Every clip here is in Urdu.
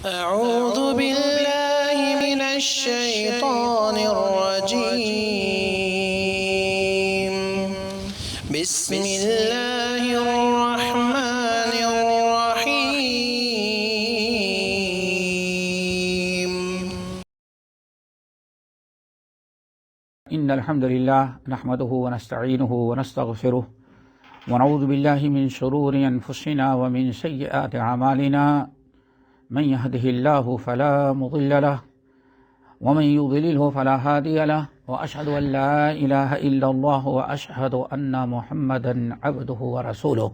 أعوذ بالله من الشيطان الرجيم بسم الله الرحمن الرحيم إن الحمد لله نحمده ونستعينه ونستغفره ونعوذ بالله من شرور أنفسنا ومن سيئات أعمالنا من يهده الله فلا مضل له ومن يضلله فلا هادي له وأشهد أن لا إله إلا الله وأشهد أن محمدا عبده ورسوله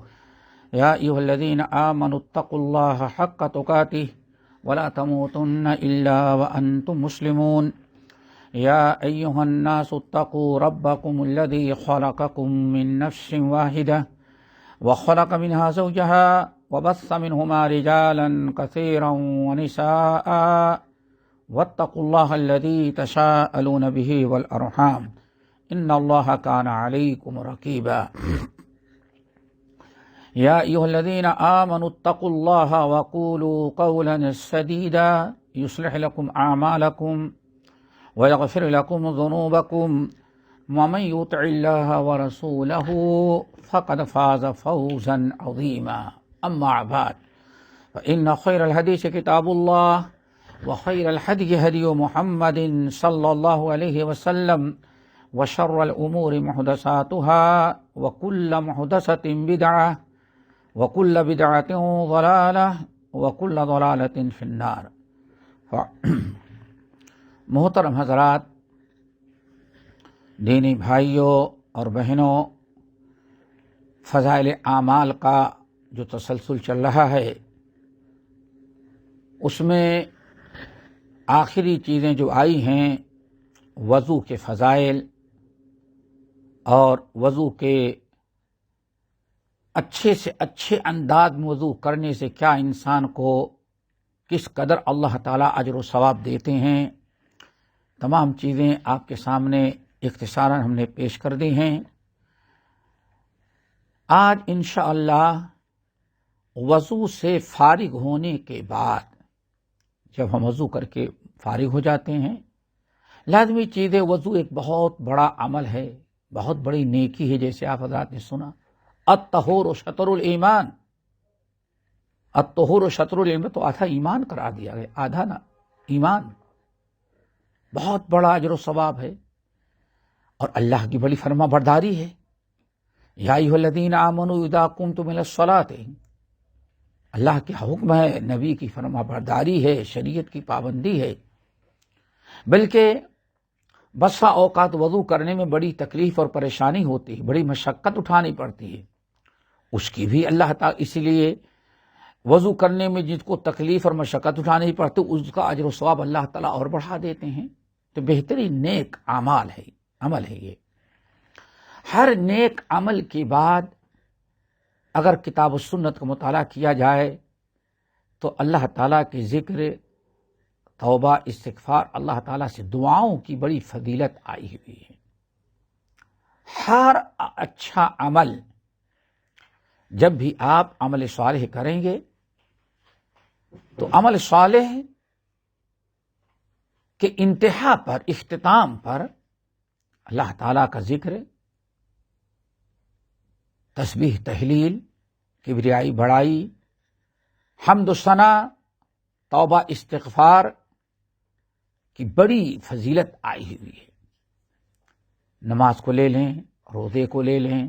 يا أيها الذين آمنوا اتقوا الله حق تقاته ولا تموتن إلا وأنتم مسلمون يا أيها الناس اتقوا ربكم الذي خلقكم من نفس واحدة وخلق منها زوجها وبث منهما رجالا كثيرا ونساء واتقوا الله الذي تساءلون به والأرحام إن الله كان عليكم رقيبا يا أيها الذين آمنوا اتقوا الله وقولوا قولا سديدا يصلح لكم أعمالكم ويغفر لكم ذنوبكم ومن يطع الله ورسوله فقد فاز فوزا عظيما أما بعد فإن خير الحديث كتاب الله وخير الهدي هدي محمد صلى الله عليه وسلم وشر الأمور محدثاتها وكل محدثة بدعة وكل بدعة ضلالة وكل ضلالة في النار. محترم حضرات، دینی بھائیوں اور بہنوں، فضائل اعمال کا جو تسلسل چل رہا ہے اس میں آخری چیزیں جو آئی ہیں وضو کے فضائل اور وضو کے اچھے سے اچھے انداز میں وضو کرنے سے کیا انسان کو کس قدر اللہ تعالیٰ اجر و ثواب دیتے ہیں، تمام چیزیں آپ کے سامنے اختصاراً ہم نے پیش کر دی ہیں۔ آج انشاءاللہ وضو سے فارغ ہونے کے بعد، جب ہم وضو کر کے فارغ ہو جاتے ہیں، لازمی چیز ہے وضو ایک بہت بڑا عمل ہے، بہت بڑی نیکی ہے، جیسے آپ حضرات نے سنا الطہور شطر الایمان، الطہور شطر الایمان، تو آدھا ایمان کرا دیا گیا، آدھا نا ایمان، بہت بڑا اجر و ثواب ہے اور اللہ کی بڑی فرما برداری ہے۔ یا ایھا الذین آمنوا اذا قمتم الی الصلاۃ، اللہ کے حکم ہے، نبی کی فرما برداری ہے، شریعت کی پابندی ہے۔ بلکہ بسا اوقات وضو کرنے میں بڑی تکلیف اور پریشانی ہوتی ہے، بڑی مشقت اٹھانی پڑتی ہے، اس کی بھی اللہ تعالیٰ، اسی لیے وضو کرنے میں جس کو تکلیف اور مشقت اٹھانی پڑتی اس کا اجر و ثواب اللہ تعالیٰ اور بڑھا دیتے ہیں۔ تو بہترین نیک عمل ہے یہ۔ ہر نیک عمل کے بعد اگر کتاب و سنت کا مطالعہ کیا جائے تو اللہ تعالیٰ کے ذکر، توبہ، استغفار، اللہ تعالیٰ سے دعاؤں کی بڑی فضیلت آئی ہوئی ہے۔ ہر اچھا عمل، جب بھی آپ عمل صالح کریں گے تو عمل صالح کے انتہا پر، اختتام پر اللہ تعالیٰ کا ذکر، تسبیح، تہلیل، کبریائی، بڑائی، حمد و ثنا، توبہ، استغفار کی بڑی فضیلت آئی ہوئی ہے۔ نماز کو لے لیں، روزے کو لے لیں،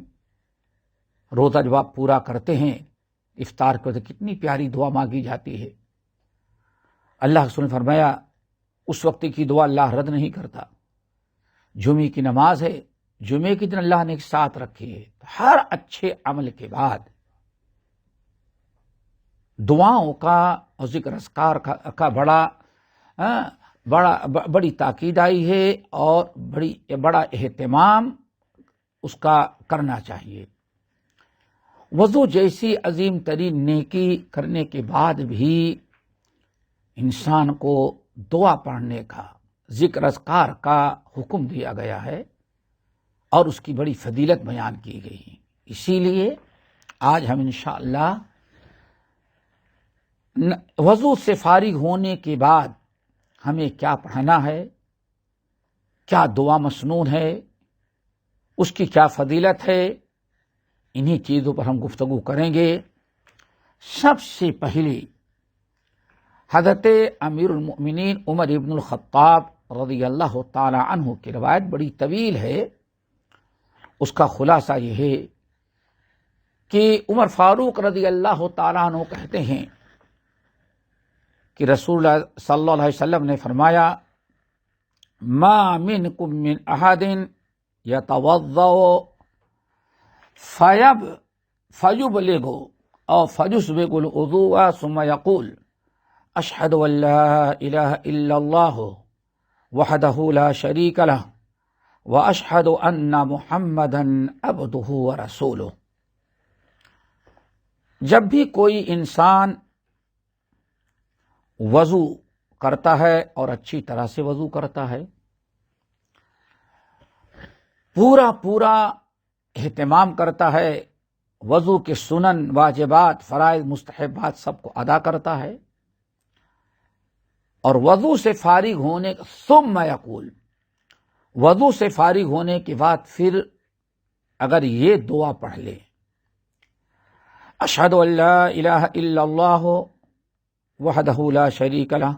روزہ جب آپ پورا کرتے ہیں افطار کو تو کتنی پیاری دعا مانگی جاتی ہے۔ اللہ رسول نے فرمایا اس وقت کی دعا اللہ رد نہیں کرتا۔ جمعے کی نماز ہے، جمعے کے دن اللہ نے ایک ساتھ رکھی ہے۔ ہر اچھے عمل کے بعد دعاؤں کا اور ذکر اذکار کا بڑی تاکید آئی ہے اور بڑا اہتمام اس کا کرنا چاہیے۔ وضو جیسی عظیم ترین نیکی کرنے کے بعد بھی انسان کو دعا پڑھنے کا، ذکر اذکار کا حکم دیا گیا ہے اور اس کی بڑی فضیلت بیان کی گئی ہے۔ اسی لیے آج ہم انشاءاللہ وضو سے فارغ ہونے کے بعد ہمیں کیا پڑھنا ہے، کیا دعا مسنون ہے، اس کی کیا فضیلت ہے، انہی چیزوں پر ہم گفتگو کریں گے۔ سب سے پہلے حضرت امیر المؤمنین عمر ابن الخطاب رضی اللہ تعالی عنہ کی روایت بڑی طویل ہے، اس کا خلاصہ یہ ہے کہ عمر فاروق رضی اللہ تعالی عنہ کہتے ہیں کہ رسول اللہ صلی اللہ علیہ وسلم نے فرمایا، ما منکم من احد یتوضأ فیبلغ او فیسبغ الوضوء ثم یقول اشہد ان لا الہ الا اللہ وحدہ لا شریک لہ واشہد ان محمدا عبدہ ورسولہ۔ جب بھی کوئی انسان وضو کرتا ہے اور اچھی طرح سے وضو کرتا ہے، پورا اہتمام کرتا ہے، وضو کے سنن، واجبات، فرائض، مستحبات سب کو ادا کرتا ہے، اور وضو سے فارغ ہونے ثم یقول، وضو سے فارغ ہونے کے بعد پھر اگر یہ دعا پڑھ لے، اشہد ان لا الہ الا اللہ وحدہ لا شریک لہ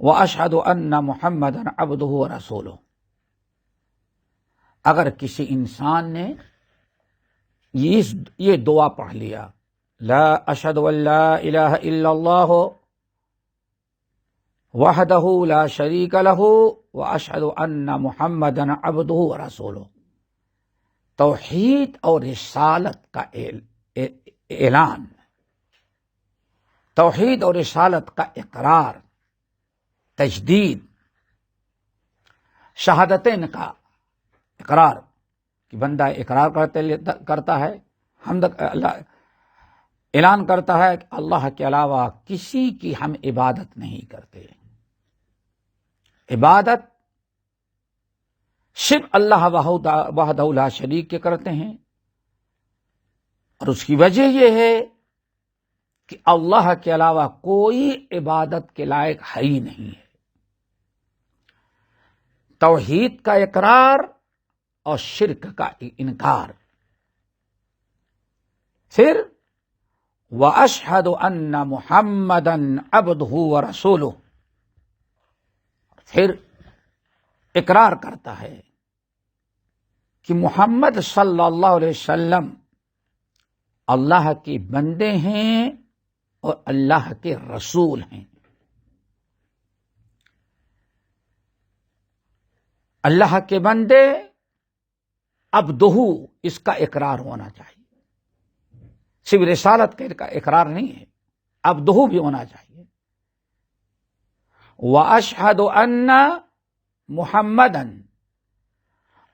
واشہد ان محمدا عبدہ ورسولہ۔ اگر کسی انسان نے یہ دعا پڑھ لیا، لا اشہد ان لا الہ الا اللہ وحدہ لا شریک لہ واشہد ان محمدا عبدہ ورسولہ، توحید اور رسالت کا اعلان، توحید اور رسالت کا اقرار، تجدید، شہادتین کا اقرار کہ بندہ اقرار کرتا ہے، حمد اللہ اعلان کرتا ہے کہ اللہ کے علاوہ کسی کی ہم عبادت نہیں کرتے، عبادت صرف اللہ وحدہ لا شریک کے کرتے ہیں، اور اس کی وجہ یہ ہے کہ اللہ کے علاوہ کوئی عبادت کے لائق ہے ہی نہیں ہے۔ توحید کا اقرار اور شرک کا انکار، پھر وَأَشْهَدُ أَنَّ مُحَمَّدًا عَبْدُهُ وَرَسُولُهُ، پھر اقرار کرتا ہے کہ محمد صلی اللہ علیہ وسلم اللہ کے بندے ہیں اور اللہ کے رسول ہیں۔ اللہ کے بندے، عبدہ، اس کا اقرار ہونا چاہیے، صرف رسالت کا اقرار نہیں ہے، عبدہ بھی ہونا چاہیے۔ وَأَشْهَدُ أَنَّ مُحَمَّدًا،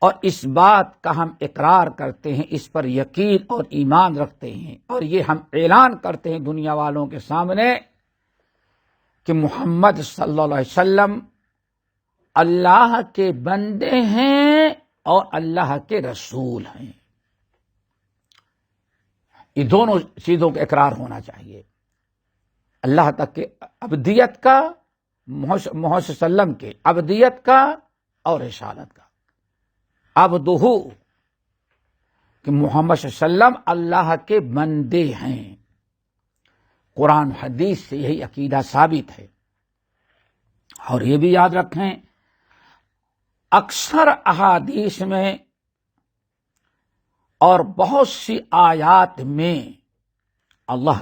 اور اس بات کا ہم اقرار کرتے ہیں، اس پر یقین اور ایمان رکھتے ہیں، اور یہ ہم اعلان کرتے ہیں دنیا والوں کے سامنے کہ محمد صلی اللہ علیہ وسلم اللہ کے بندے ہیں اور اللہ کے رسول ہیں۔ یہ دونوں چیزوں کا اقرار ہونا چاہیے، اللہ تک کے عبدیت کا، محمد صلی اللہ علیہ وسلم کے عبدیت کا اور رسالت کا۔ عبدہ کہ محمد صلی اللہ علیہ وسلم اللہ کے بندے ہیں، قرآن حدیث سے یہی عقیدہ ثابت ہے۔ اور یہ بھی یاد رکھیں، اکثر احادیث میں اور بہت سی آیات میں اللہ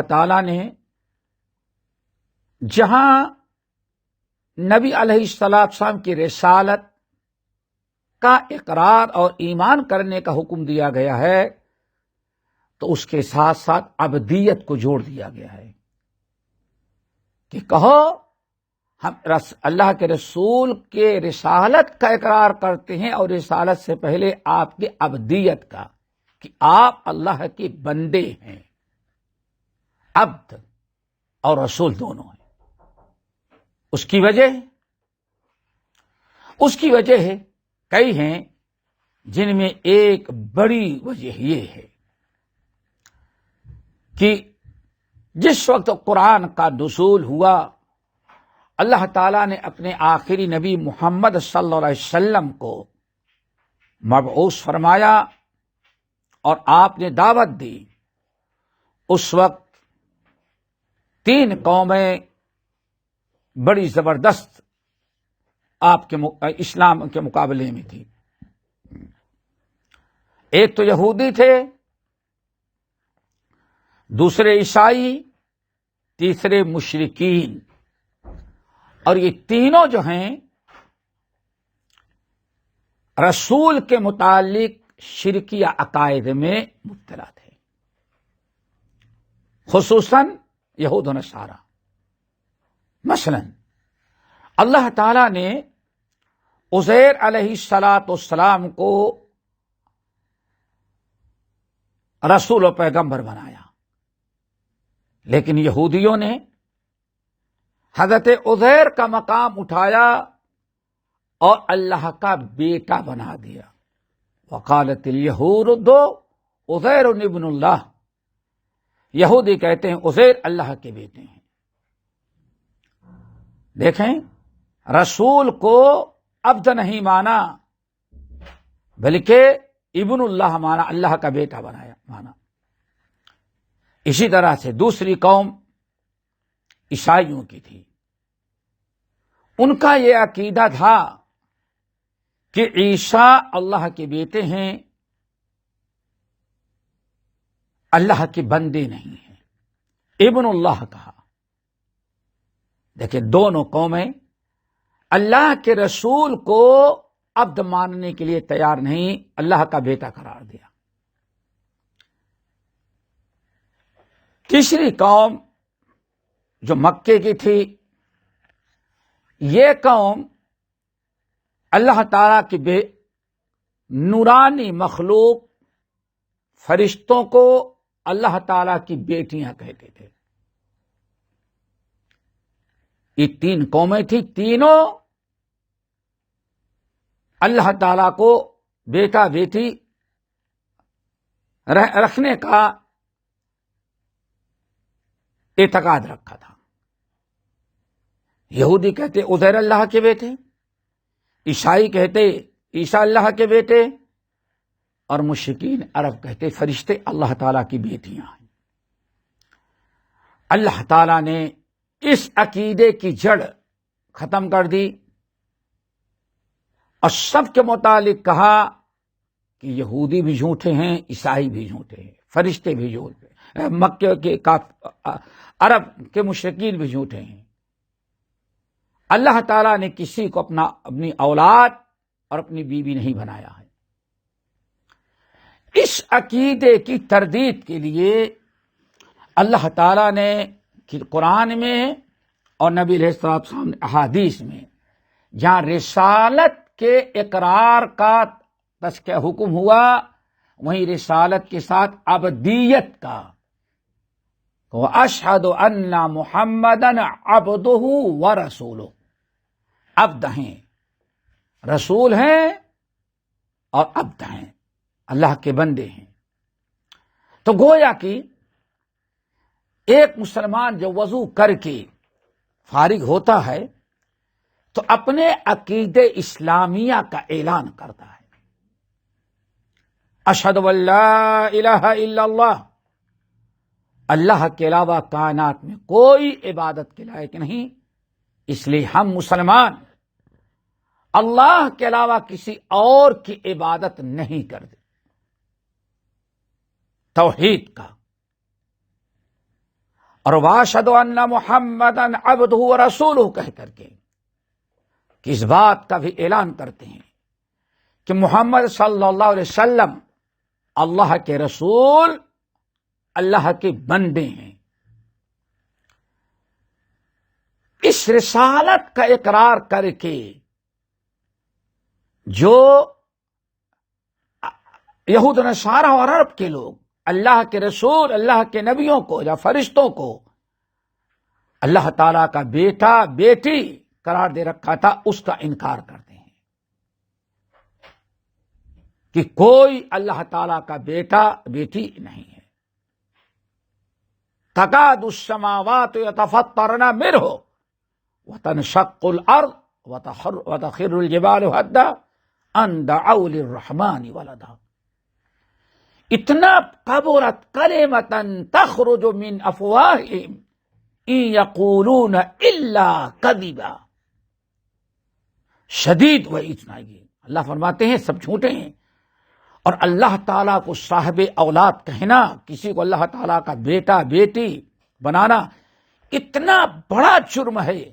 تعالی نے جہاں نبی علیہ السلام کی رسالت کا اقرار اور ایمان کرنے کا حکم دیا گیا ہے، تو اس کے ساتھ ساتھ عبدیت کو جوڑ دیا گیا ہے کہ کہو ہم اللہ کے رسول کے رسالت کا اقرار کرتے ہیں، اور رسالت سے پہلے آپ کی عبدیت کا، کہ آپ اللہ کے بندے ہیں، عبد اور رسول دونوں ہیں۔ اس کی وجہ ہے کئی ہیں، جن میں ایک بڑی وجہ یہ ہے کہ جس وقت قرآن کا نزول ہوا اللہ تعالیٰ نے اپنے آخری نبی محمد صلی اللہ علیہ وسلم کو مبعوث فرمایا اور آپ نے دعوت دی. اس وقت 3 قومیں بڑی زبردست آپ کے اسلام کے مقابلے میں تھی. ایک تو یہودی تھے، دوسرے عیسائی، تیسرے مشرکین. اور یہ تینوں جو ہیں رسول کے متعلق شرکیہ عقائد میں مبتلا تھے، خصوصاً یہود و نصارہ. مثلا اللہ تعالی نے عزیر علیہ السلام کو رسول و پیغمبر بنایا، لیکن یہودیوں نے حضرت عزیر کا مقام اٹھایا اور اللہ کا بیٹا بنا دیا. وقالت الیہود عزیر ابن اللہ، یہودی کہتے ہیں عزیر اللہ کے بیٹے ہیں. دیکھیں، رسول کو عبد نہیں مانا بلکہ ابن اللہ مانا، اللہ کا بیٹا بنایا مانا. اسی طرح سے دوسری قوم عیسائیوں کی تھی. ان کا یہ عقیدہ تھا کہ عیسیٰ اللہ کے بیٹے ہیں، اللہ کے بندے نہیں ہیں، ابن اللہ کہا. دیکھیں، دونوں قومیں اللہ کے رسول کو عبد ماننے کے لیے تیار نہیں، اللہ کا بیٹا قرار دیا. تیسری قوم جو مکے کی تھی، یہ قوم اللہ تعالی کی نورانی مخلوق فرشتوں کو اللہ تعالی کی بیٹیاں کہتے تھے. یہ 3 قومیں تھیں، تینوں اللہ تعالی کو بیٹا بیٹی رکھنے کا اعتقاد رکھا تھا. یہودی کہتے عزیر اللہ کے بیٹے، عیسائی کہتے عیسیٰ اللہ کے بیٹے، اور مشرکین عرب کہتے فرشتے اللہ تعالی کی بیٹیاں ہیں. اللہ تعالی نے اس عقیدے کی جڑ ختم کر دی اور سب کے متعلق کہا کہ یہودی بھی جھوٹے ہیں، عیسائی بھی جھوٹے ہیں، فرشتے بھی جھوٹے ہیں، مکے کے عرب کے مشرکین بھی جھوٹے ہیں. اللہ تعالیٰ نے کسی کو اپنی اولاد اور اپنی بیوی نہیں بنایا ہے. اس عقیدے کی تردید کے لیے اللہ تعالیٰ نے قرآن میں اور نبی علیہ السلام احادیث میں جہاں رسالت کے اقرار کا تذکرہ حکم ہوا، وہیں رسالت کے ساتھ عبدیت کا، وَأَشْهَدُ أَنَّ مُحَمَّدًا عَبْدُهُ وَرَسُولُهُ. عبد ہیں، رسول ہیں اور عبد ہیں، اللہ کے بندے ہیں. تو گویا کہ ایک مسلمان جو وضو کر کے فارغ ہوتا ہے تو اپنے عقیدے اسلامیہ کا اعلان کرتا ہے. اشہد ان لا الہ الا اللہ، اللہ کے علاوہ کائنات میں کوئی عبادت کے لائق نہیں، اس لیے ہم مسلمان اللہ کے علاوہ کسی اور کی عبادت نہیں کرتے. توحید کا. اور واشہد ان محمدًا عبدہ ورسولہ کہہ کر کے اس بات کا بھی اعلان کرتے ہیں کہ محمد صلی اللہ علیہ وسلم اللہ کے رسول، اللہ کے بندے ہیں. اس رسالت کا اقرار کر کے جو یہود نصارہ اور عرب کے لوگ اللہ کے رسول، اللہ کے نبیوں کو یا فرشتوں کو اللہ تعالیٰ کا بیٹا بیٹی قرار دے رکھا تھا، اس کا انکار کرتے ہیں کہ کوئی اللہ تعالیٰ کا بیٹا بیٹی نہیں ہے. تکاد السماوات یتفطرن منہ وتنشق الارض وتخر الجبال هدا ان دعوا للرحمن ولدا. اتنا کبرت کلمۃ تخرج من افواہہم ان یقولون الا کذبا. شدید وعید سنائیے. اللہ فرماتے ہیں سب جھوٹے ہیں. اور اللہ تعالیٰ کو صاحب اولاد کہنا، کسی کو اللہ تعالیٰ کا بیٹا بیٹی بنانا اتنا بڑا جرم ہے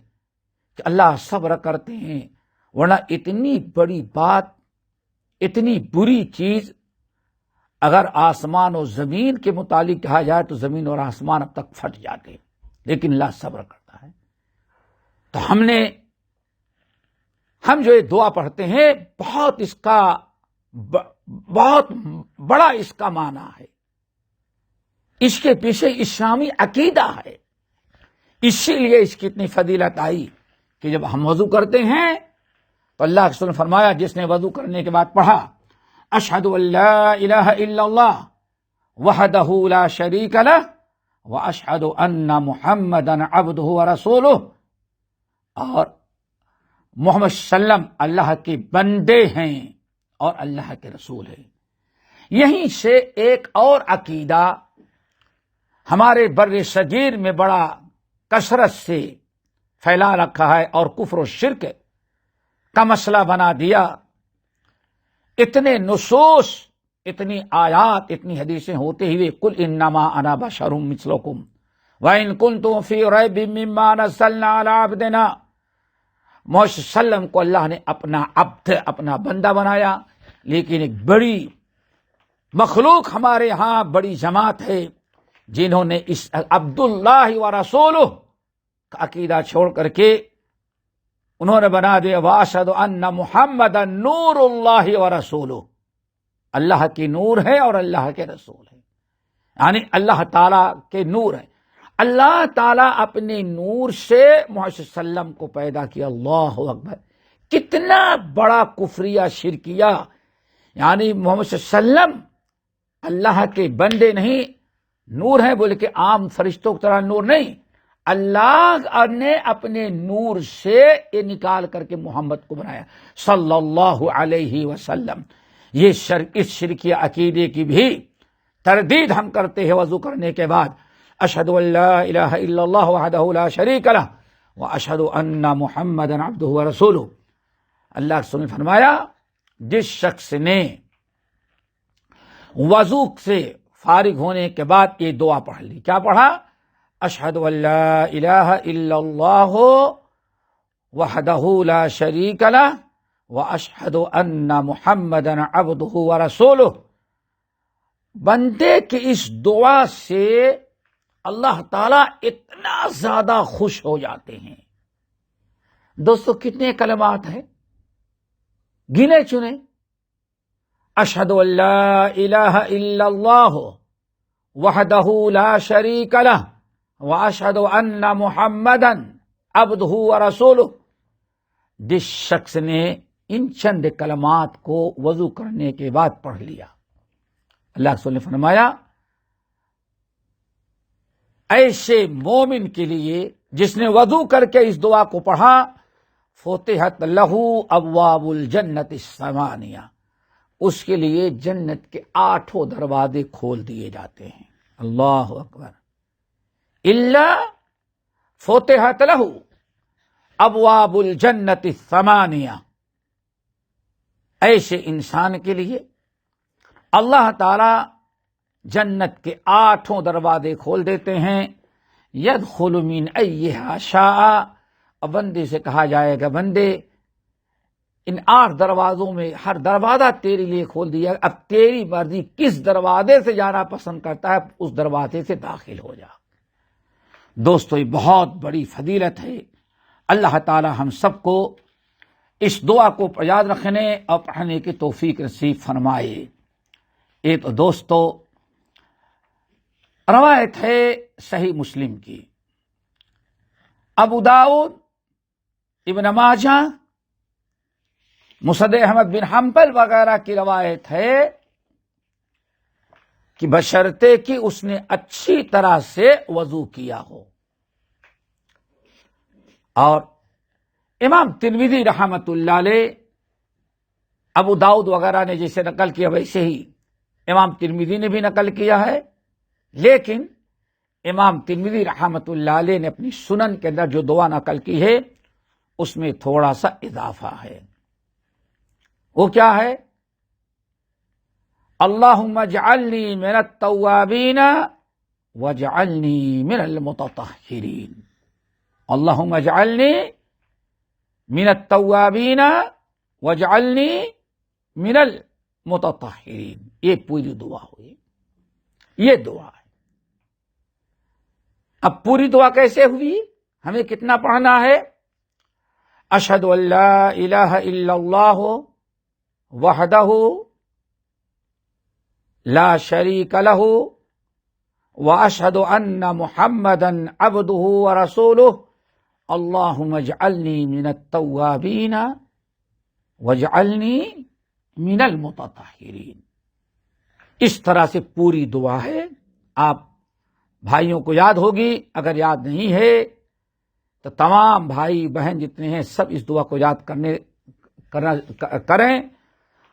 کہ اللہ صبر کرتے ہیں. ورنہ اتنی بڑی بات، اتنی بری چیز اگر آسمان و زمین کے متعلق کہا جائے تو زمین اور آسمان اب تک پھٹ جاتے، لیکن اللہ صبر کرتا ہے. تو ہم جو یہ دعا پڑھتے ہیں بہت بڑا اس کا معنی ہے. اس کے پیچھے اسلامی عقیدہ ہے. اسی لیے اس کی اتنی فضیلت آئی کہ جب ہم وضو کرتے ہیں تو اللہ کے رسول نے فرمایا، جس نے وضو کرنے کے بعد پڑھا اشہد ان لا الہ الا اللہ وحدہ لا شریک لہ واشہد ان محمدا عبدہ ورسولہ، اور محمد صلی اللہ علیہ وسلم اللہ کے بندے ہیں اور اللہ کے رسول ہیں. یہیں سے ایک اور عقیدہ ہمارے بر صغیر میں بڑا کثرت سے پھیلا رکھا ہے اور کفر و شرک کا مسئلہ بنا دیا. اتنے نصوص، اتنی آیات، اتنی حدیثیں ہوتے ہوئے قل انما انا بشر مثلکم وان کنتم فی ریب مما نزلنا علی عبدنا. محمد صلی اللہ علیہ وسلم کو اللہ نے اپنا عبد، اپنا بندہ بنایا، لیکن ایک بڑی مخلوق ہمارے ہاں بڑی جماعت ہے جنہوں نے اس عبداللہ و رسولہ کا عقیدہ چھوڑ کر کے انہوں نے بنا دیا واشہد ان محمدا نور اللہ و رسولہ. اللہ کی نور ہے اور اللہ کے رسول ہے، یعنی اللہ تعالیٰ کے نور ہے. اللہ تعالیٰ اپنے نور سے محمد صلی اللہ علیہ وسلم کو پیدا کیا. اللہ اکبر! کتنا بڑا کفریہ شرکیہ. یعنی محمد صلی اللہ علیہ وسلم اللہ کے بندے نہیں، نور ہیں بولے کہ عام فرشتوں کی طرح نور نہیں. اللہ نے اپنے نور سے یہ نکال کر کے محمد کو بنایا صلی اللہ علیہ وسلم. اس شرکیہ عقیدے کی بھی تردید ہم کرتے ہیں وضو کرنے کے بعد. اشہد ان لا الہ الا اللہ وحدہ لا شریک لہ واشہد ان محمدا عبدہ ورسولہ. اللہ رسول نے فرمایا، جس شخص نے وضو سے فارغ ہونے کے بعد یہ دعا پڑھ لی، کیا پڑھا؟ اشہد ان لا الہ الا اللہ وحدہ لا شریک لہ واشہد ان محمدا عبدہ ورسولہ. بندے کی اس دعا سے اللہ تعالیٰ اتنا زیادہ خوش ہو جاتے ہیں. دوستو کتنے کلمات ہیں؟ گنے چنے. اشہد ان لا الہ الا اللہ وحدہ لا شریک لہ واشہد ان محمدا عبدہ ورسولہ. جس شخص نے ان چند کلمات کو وضو کرنے کے بعد پڑھ لیا، اللہ رسول نے فرمایا ایسے مومن کے لیے جس نے وضو کر کے اس دعا کو پڑھا، فتحت لہ ابواب الجنت الثمانیہ، اس کے لیے جنت کے 8 دروازے کھول دیے جاتے ہیں. اللہ اکبر! الا فتحت لہ ابواب الجنت الثمانیہ. ایسے انسان کے لیے اللہ تعالی جنت کے 8 دروازے کھول دیتے ہیں. یدخل من ایہا شاء. اب بندے سے کہا جائے گا بندے ان 8 دروازوں میں ہر دروازہ تیرے لیے کھول دیا، اب تیری مرضی کس دروازے سے جانا پسند کرتا ہے اس دروازے سے داخل ہو جا. دوستو یہ بہت بڑی فضیلت ہے. اللہ تعالی ہم سب کو اس دعا کو یاد رکھنے اور پڑھنے کی توفیق نصیب فرمائے. یہ تو دوستو روایت ہے صحیح مسلم کی، ابو داؤد، ابن ماجہ، مسند احمد بن حنبل وغیرہ کی روایت ہے کہ بشرطے کہ اس نے اچھی طرح سے وضو کیا ہو. اور امام ترمذی رحمت اللہ علیہ، ابو داؤد وغیرہ نے جیسے نقل کیا ویسے ہی امام ترمذی نے بھی نقل کیا ہے، لیکن امام ترمذی رحمت اللہ علیہ نے اپنی سنن کے اندر جو دعا نقل کی ہے اس میں تھوڑا سا اضافہ ہے. وہ کیا ہے؟ اللہم اجعلنی من التوابین واجعلنی من المتطہرین. اللہم اجعلنی من التوابین واجعلنی من المتطہرین. یہ پوری دعا ہوئی، یہ دعا ہے. اب پوری دعا کیسے ہوئی؟ ہمیں کتنا پڑھنا ہے؟ اشہد ان لا الہ الا اللہ وحدہ لا شریک لہ واشہد ان محمدا عبدہ ورسولہ اللہم اجعلنی من التوابین واجعلنی من المتطہرین. اس طرح سے پوری دعا ہے. آپ بھائیوں کو یاد ہوگی، اگر یاد نہیں ہے تو تمام بھائی بہن جتنے ہیں سب اس دعا کو یاد کریں،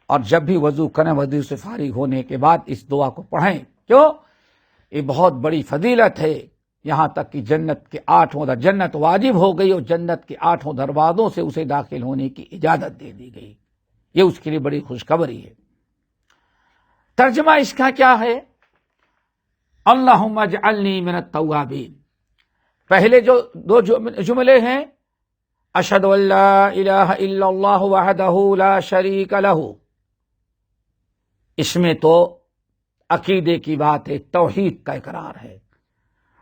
اور جب بھی وضو کریں وضو سے فارغ ہونے کے بعد اس دعا کو پڑھیں. کیوں؟ یہ بہت بڑی فضیلت ہے. یہاں تک کہ جنت واجب ہو گئی اور جنت کے 8 دروازوں سے اسے داخل ہونے کی اجازت دے دی گئی. یہ اس کے لیے بڑی خوشخبری ہے. ترجمہ اس کا کیا ہے؟ اللہم اجعلنی من التوابین. پہلے جو 2 جملے ہیں، اشہد ان لا الہ الا اللہ وحدہ لا شریک لہ، اس میں تو عقیدے کی بات ہے، توحید کا اقرار ہے.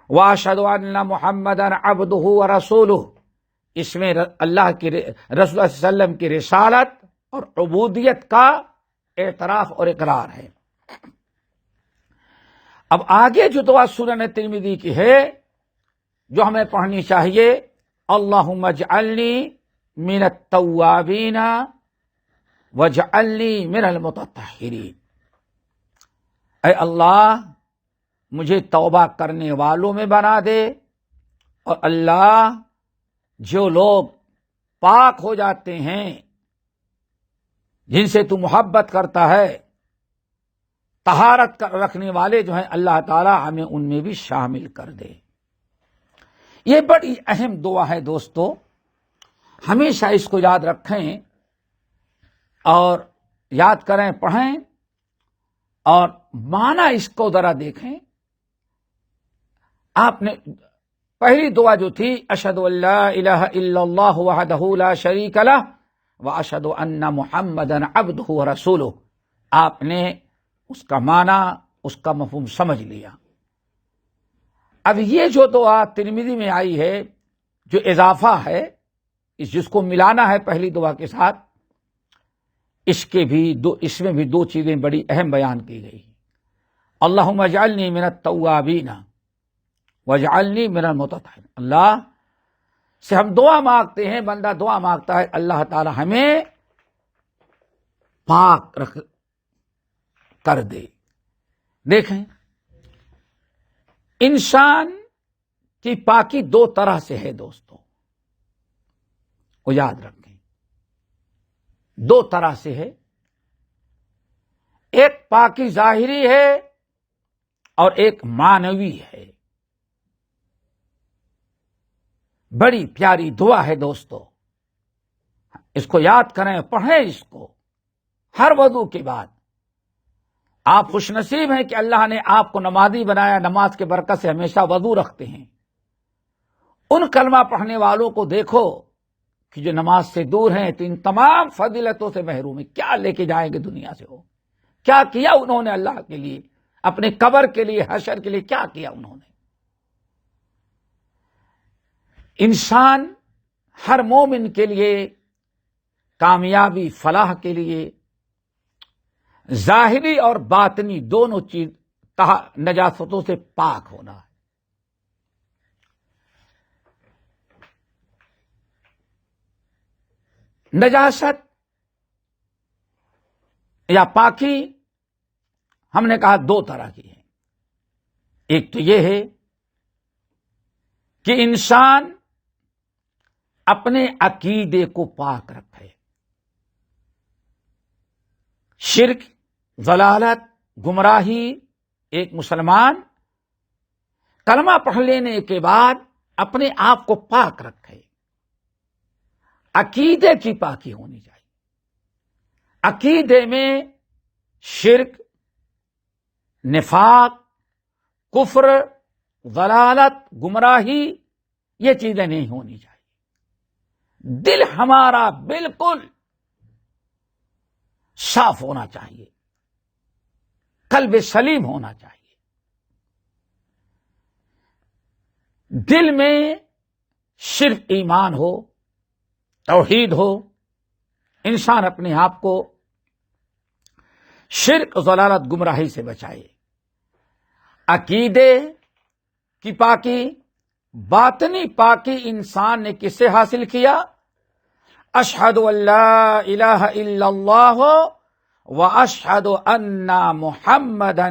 واشہد ان محمدا عبدہ ورسولہ، اس میں اللہ کے رسول صلی اللہ علیہ وسلم کی رسالت اور عبودیت کا اعتراف اور اقرار ہے. اب آگے جو دعا سنن ترمذی کی ہے جو ہمیں پڑھنی چاہیے، اللہم اجعلنی من التوابین واجعلنی من المتطہرین. اے اللہ مجھے توبہ کرنے والوں میں بنا دے، اور اللہ جو لوگ پاک ہو جاتے ہیں، جن سے تو محبت کرتا ہے، طہارت رکھنے والے جو ہیں، اللہ تعالی ہمیں ان میں بھی شامل کر دے. یہ بڑی اہم دعا ہے دوستو، ہمیشہ اس کو یاد رکھیں اور یاد کریں، پڑھیں، اور معنی اس کو ذرا دیکھیں. آپ نے پہلی دعا جو تھی اشہد ان لا الہ الا اللہ وحدہ لا شریک لہ واشہد ان محمدا عبدہ ورسولہ، آپ نے اس کا معنی، اس کا مفہوم سمجھ لیا. اب یہ جو دعا ترمذی میں آئی ہے، جو اضافہ ہے، جس کو ملانا ہے پہلی دعا کے ساتھ، اس میں بھی 2 چیزیں بڑی اہم بیان کی گئی. اللہم اجعلنی من التوابین واجعلنی من المتطہرین. اللہ سے ہم دعا مانگتے ہیں، بندہ دعا مانگتا ہے، اللہ تعالی ہمیں پاک کر دے. دیکھیں، انسان کی پاکی 2 طرح سے ہے دوستو، وہ یاد رکھیں. 2 طرح سے ہے. ایک پاکی ظاہری ہے اور ایک معنوی ہے. بڑی پیاری دعا ہے دوستو، اس کو یاد کریں، پڑھیں اس کو ہر وضو کے بعد. آپ خوش نصیب ہیں کہ اللہ نے آپ کو نمازی بنایا، نماز کے برکت سے ہمیشہ وضو رکھتے ہیں. ان کلمہ پڑھنے والوں کو دیکھو کہ جو نماز سے دور ہیں تو ان تمام فضیلتوں سے محروم ہیں. کیا لے کے جائیں گے دنیا سے؟ ہو کیا کیا انہوں نے اللہ کے لیے، اپنے قبر کے لیے، حشر کے لیے کیا کیا انہوں نے؟ انسان ہر مومن کے لیے کامیابی، فلاح کے لیے ظاہری اور باطنی دونوں چیز نجاستوں سے پاک ہونا ہے. نجاست یا پاکی ہم نے کہا دو طرح کی ہیں. ایک تو یہ ہے کہ انسان اپنے عقیدے کو پاک رکھے. شرک، ضلالت، گمراہی. ایک مسلمان کلمہ پڑھ لینے کے بعد اپنے آپ کو پاک رکھے. عقیدے کی پاکی ہونی چاہیے. عقیدے میں شرک، نفاق، کفر، ضلالت، گمراہی یہ چیزیں نہیں ہونی چاہیے. دل ہمارا بالکل صاف ہونا چاہیے، قلب سلیم ہونا چاہیے. دل میں صرف ایمان ہو، توحید ہو. انسان اپنے آپ کو شرک، ضلالت، گمراہی سے بچائے. عقیدے کی پاکی، باطنی پاکی انسان نے کس سے حاصل کیا؟ اشہد ان لا الہ الا اللہ واشہد ان محمدا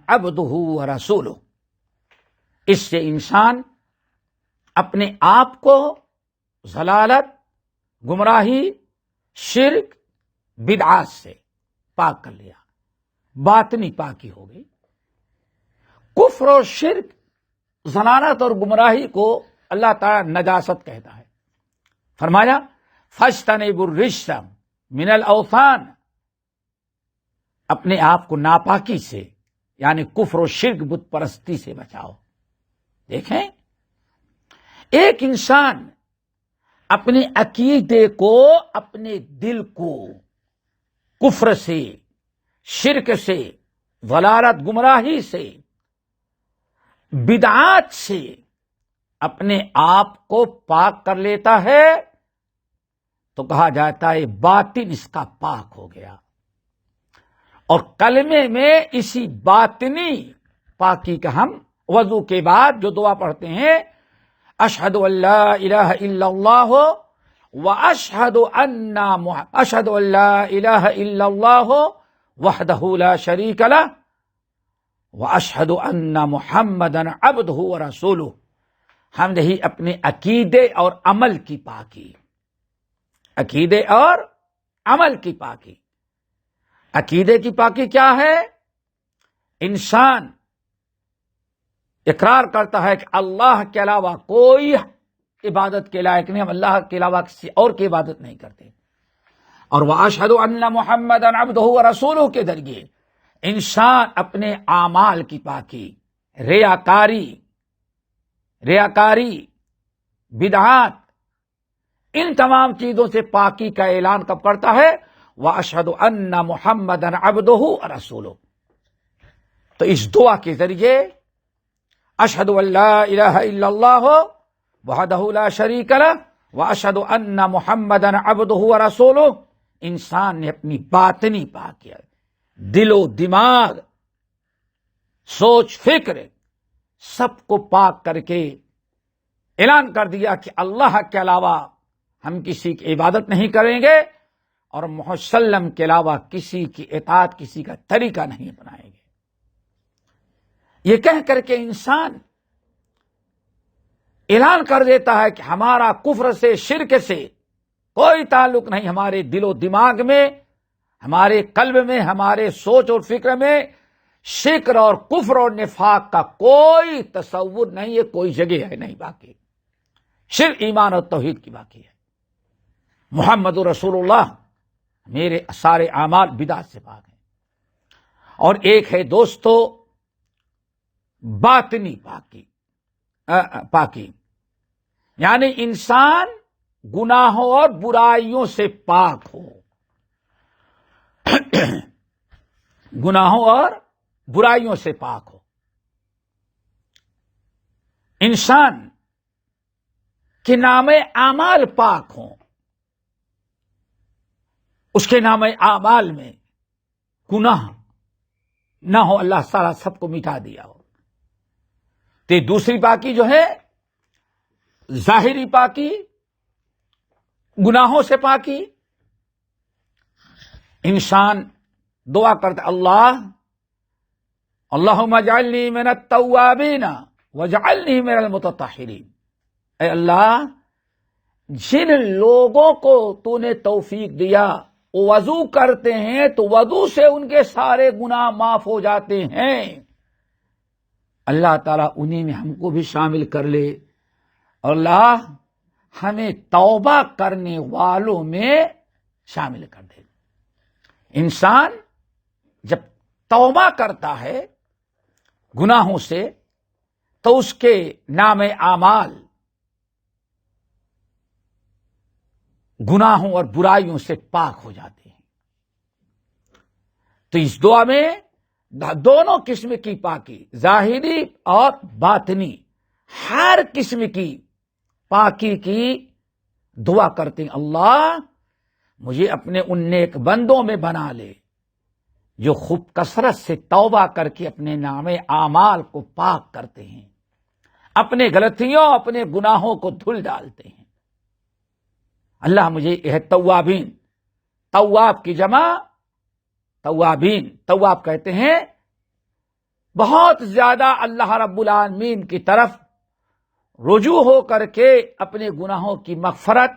عبدہ ورسولہ. اس سے انسان اپنے آپ کو ضلالت، گمراہی، شرک، بدعات سے پاک کر لیا. باطنی پاکی ہو گئی. کفر و شرک، ضلالت اور گمراہی کو اللہ تعالی نجاست کہتا ہے. فرمایا فاجتنبوا الرجس من الاوثان. اپنے آپ کو ناپاکی سے یعنی کفر و شرک، بت پرستی سے بچاؤ. دیکھیں، ایک انسان اپنے عقیدے کو، اپنے دل کو کفر سے، شرک سے، ضلالت، گمراہی سے، بدعات سے اپنے آپ کو پاک کر لیتا ہے تو کہا جاتا ہے باطن اس کا پاک ہو گیا. اور کلمے میں اسی باطنی پاکی کا ہم وضو کے بعد جو دعا پڑھتے ہیں، اشہد ان لا الہ الا اللہ واشہد ان لا الہ الا اللہ وحدہ لا شریک لہ واشہد ان محمدا عبدہ ورسولہ. ہم یہی اپنے عقیدے اور عمل کی پاکی. عقیدے اور عمل کی پاکی. عقیدے کی پاکی کیا ہے؟ انسان اقرار کرتا ہے کہ اللہ کے علاوہ کوئی عبادت کے لائق نہیں، ہم اللہ کے علاوہ کسی اور کی عبادت نہیں کرتے. اور واشہد ان محمدا عبدہ ورسولہ کے ذریعے انسان اپنے اعمال کی پاکی، ریاکاری، بدعات، ان تمام چیزوں سے پاکی کا اعلان کب کرتا ہے؟ واشہد ان محمدا عبدہ ورسولہ. تو اس دعا کے ذریعے اشہد ان لا الہ الا اللہ وحدہ لا شریک لہ واشہد ان محمدا عبدہ ورسولہ، انسان نے اپنی باطنی پاک کیا، دل و دماغ، سوچ فکر سب کو پاک کر کے اعلان کر دیا کہ اللہ کے علاوہ ہم کسی کی عبادت نہیں کریں گے اور محمد صلی اللہ علیہ وسلم کے علاوہ کسی کی اطاعت، کسی کا طریقہ نہیں اپنائیں گے. یہ کہہ کر کے انسان اعلان کر دیتا ہے کہ ہمارا کفر سے، شرک سے کوئی تعلق نہیں. ہمارے دل و دماغ میں، ہمارے قلب میں، ہمارے سوچ اور فکر میں شرک اور کفر اور نفاق کا کوئی تصور نہیں ہے، کوئی جگہ ہے نہیں. باقی صرف ایمان اور توحید کی باقی ہے. محمد رسول اللہ، میرے سارے اعمال بدعت سے پاک ہیں. اور ایک ہے دوستو باطنی پاکی، یعنی انسان گناہوں اور برائیوں سے پاک ہو. گناہوں اور برائیوں سے پاک ہو. انسان کے نام اعمال پاک ہوں، اس کے نام اعمال میں گناہ نہ ہو، اللہ تعالیٰ سب کو مٹا دیا ہو. تو دوسری پاکی جو ہے ظاہری پاکی، گناہوں سے پاکی. انسان دعا کرتا اللہ اللہم اجعلنی من التوابین واجعلنی من المتطہرین، اے اللہ جن لوگوں کو تو نے توفیق دیا وہ وضو کرتے ہیں تو وضو سے ان کے سارے گناہ معاف ہو جاتے ہیں، اللہ تعالیٰ انہی میں ہم کو بھی شامل کر لے، اور اللہ ہمیں توبہ کرنے والوں میں شامل کر دے۔ انسان جب توبہ کرتا ہے گناہوں سے تو اس کے نام اعمال گناہوں اور برائیوں سے پاک ہو جاتے ہیں۔ تو اس دعا میں دونوں قسم کی پاکی، ظاہری اور باطنی، ہر قسم کی پاکی کی دعا کرتے ہیں۔ اللہ مجھے اپنے ان نیک بندوں میں بنا لے جو خوب کثرت سے توبہ کر کے اپنے نام اعمال کو پاک کرتے ہیں، اپنے غلطیوں اپنے گناہوں کو دھل ڈالتے ہیں۔ اللہ مجھے یہ توابین، تواب کی جمع توابین، تواب کہتے ہیں بہت زیادہ اللہ رب العالمین کی طرف رجوع ہو کر کے اپنے گناہوں کی مغفرت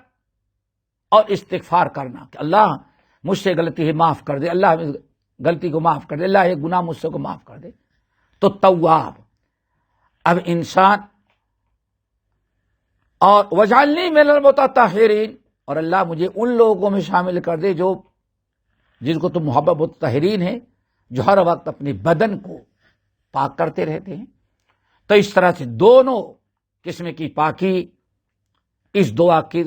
اور استغفار کرنا کہ اللہ مجھ سے غلطی ہے معاف کر دے، اللہ غلطی کو معاف کر دے، اللہ یہ گناہ مجھ سے کو معاف کر دے۔ تو تواب، اب انسان اور وجعلنی من المتطہرین، اور اللہ مجھے ان لوگوں میں شامل کر دے جو جن کو تو محبت متطہرین ہے، جو ہر وقت اپنے بدن کو پاک کرتے رہتے ہیں۔ تو اس طرح سے دونوں قسم کی پاکی اس دعا کی،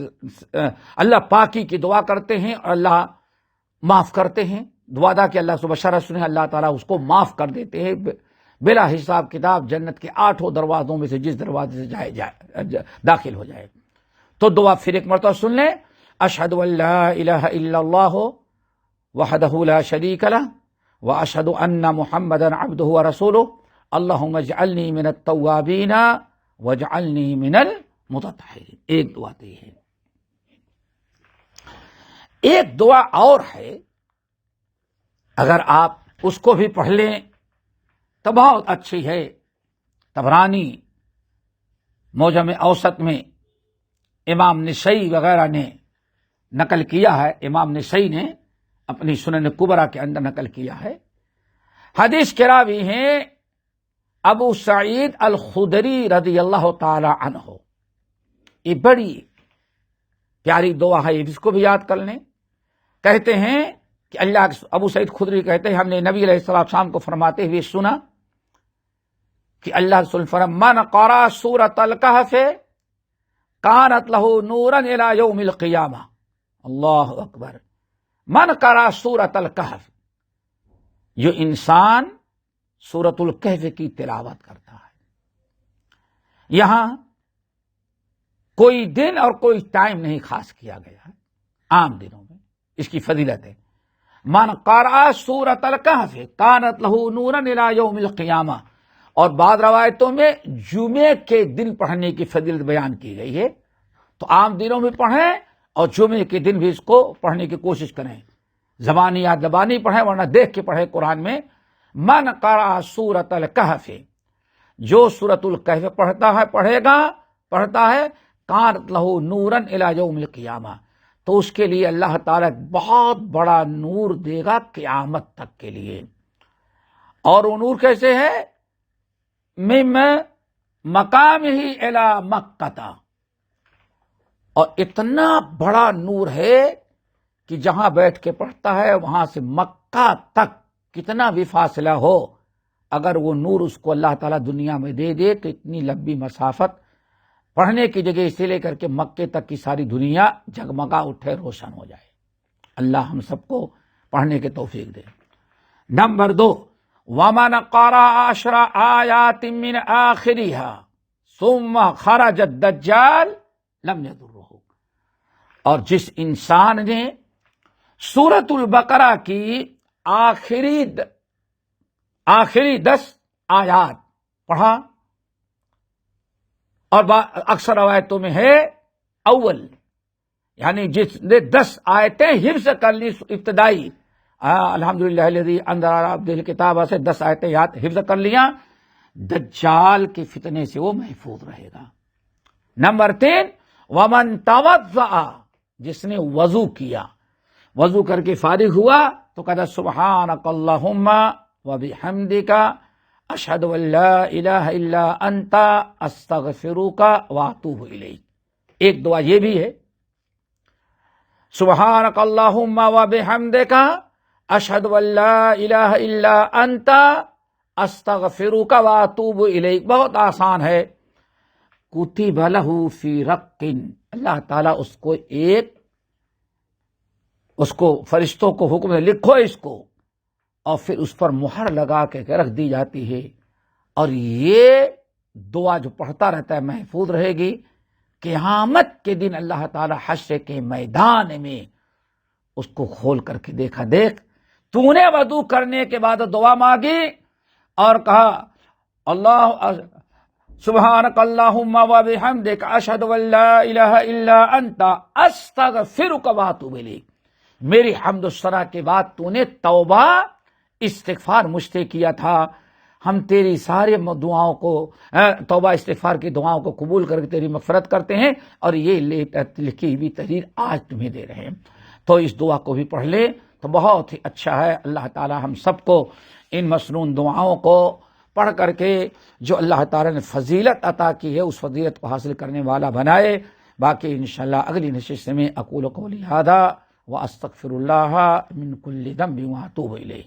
اللہ پاکی کی دعا کرتے ہیں اور اللہ معاف کرتے ہیں۔ دعا دا کہ اللہ سے بشارت سنیں، اللہ تعالیٰ اس کو معاف کر دیتے ہیں بلا حساب کتاب، جنت کے 8 دروازوں میں سے جس دروازے سے داخل ہو جائے۔ تو دعا پھر ایک مرتبہ سن لیں، اشہد ان لا الہ الا اللہ وحدہ لا شریک لہ واشہد ان محمدا عبدہ ورسولہ اللہم اجعلنی من التوابین واجعلنی من المتطہرین۔ ایک دعا تو یہ ہے۔ ایک دعا اور ہے، اگر آپ اس کو بھی پڑھ لیں تو بہت اچھی ہے۔ طبرانی معجم اوسط میں امام نسائی وغیرہ نے نقل کیا ہے، امام نسائی نے اپنی سنن کبریٰ کے اندر نقل کیا ہے۔ حدیث کے راوی ہیں ابو سعید الخدری رضی اللہ تعالی عنہ۔ یہ بڑی پیاری دعا ہے، اس کو بھی یاد کر لیں۔ کہتے ہیں کہ ابو سعید خدری کہتے ہیں ہم نے نبی علیہ السلام کو فرماتے ہوئے سنا کہ اللہ رسول فرمایا من قرأ سورۃ الکہف کانت لہ نورا الی یوم القیامہ۔ اللہ اکبر۔ من قرأ سورۃ الکہف، جو انسان سورۃ الکہف کی تلاوت کرتا ہے۔ یہاں کوئی دن اور کوئی ٹائم نہیں خاص کیا گیا ہے، عام دنوں میں اس کی فضیلت ہے۔ من قرأ سورۃ الکہف کانت لہ نورا الی یوم القیامہ، اور بعض روایتوں میں جمعے کے دن پڑھنے کی فضیلت بیان کی گئی ہے۔ تو عام دنوں میں پڑھیں اور جمعے کے دن بھی اس کو پڑھنے کی کوشش کریں، زبانی یا زبانی پڑھیں ورنہ دیکھ کے پڑھیں۔ قرآن میں من قرأ سورۃ الکہف، جو سورۃ الکہف پڑھتا ہے کانت لہ نورا الی یوم القیامہ، تو اس کے لیے اللہ تعالیٰ بہت بڑا نور دے گا قیامت تک کے لیے۔ اور وہ نور کیسے ہے؟ من مقامہ الی مکہ، اور اتنا بڑا نور ہے کہ جہاں بیٹھ کے پڑھتا ہے وہاں سے مکہ تک کتنا بھی فاصلہ ہو، اگر وہ نور اس کو اللہ تعالیٰ دنیا میں دے دے تو اتنی لمبی مسافت پڑھنے کی جگہ سے لے کر کے مکے تک کی ساری دنیا جگمگا اٹھے، روشن ہو جائے۔ اللہ ہم سب کو پڑھنے کے توفیق دے۔ نمبر 2، وَمَنْ قَرَأَ 10 آیات من آخرها ثم خرج الدجال لم يضرہ، اور جس انسان نے سورۃ البقرہ کی آخری 10 آیات پڑھا، اور اکثر روایتوں میں ہے اول، یعنی جس نے 10 آیتیں حفظ کر لی ابتدائی، الحمدللہ الذی انزل علی عبدہ الکتاب سے 10 آیتیں یاد حفظ کر لیا، دجال کے فتنے سے وہ محفوظ رہے گا۔ نمبر 3، ومن توضأ، جس نے وضو کیا، وضو کر کے فارغ ہوا تو کہتا سبحانک اللہم وبحمدک اشہد ان لا الہ الا انت استغفرک واتوب الیک۔ ایک دعا یہ بھی ہے، سبحانک اللہم وبحمدک اشہد ان لا الہ الا انت استغفرک واتوب الیک، بہت آسان ہے۔ کتب لہ فی رق، اللہ تعالیٰ اس کو فرشتوں کو حکم ہے لکھو اس کو، اور پھر اس پر مہر لگا کے رکھ دی جاتی ہے، اور یہ دعا جو پڑھتا رہتا ہے محفوظ رہے گی۔ قیامت کے دن اللہ تعالیٰ حشر کے میدان میں اس کو کھول کر کے دیکھا، دیکھ تو نے وضو کرنے کے بعد دعا مانگی اور کہا اللہ سبحانک اللہم وبحمدک اشہد ان لا الہ الا انت استغفرک واتوب الیک، میری حمد و ثنا کے بعد تو نے توبہ استغفار مجھ سے کیا تھا، ہم تیری سارے دعاؤں کو، توبہ استغفار کی دعاؤں کو قبول کر کے تیری مغفرت کرتے ہیں، اور یہ لکھی ہوئی تحریر آج تمہیں دے رہے ہیں۔ تو اس دعا کو بھی پڑھ لے تو بہت ہی اچھا ہے۔ اللہ تعالی ہم سب کو ان مسنون دعاؤں کو پڑھ کر کے جو اللہ تعالی نے فضیلت عطا کی ہے اس فضیلت کو حاصل کرنے والا بنائے۔ باقی انشاءاللہ اگلی نشست میں اقول قولی ھذا واستغفر اللہ من کل ذنب واتوب الیہ۔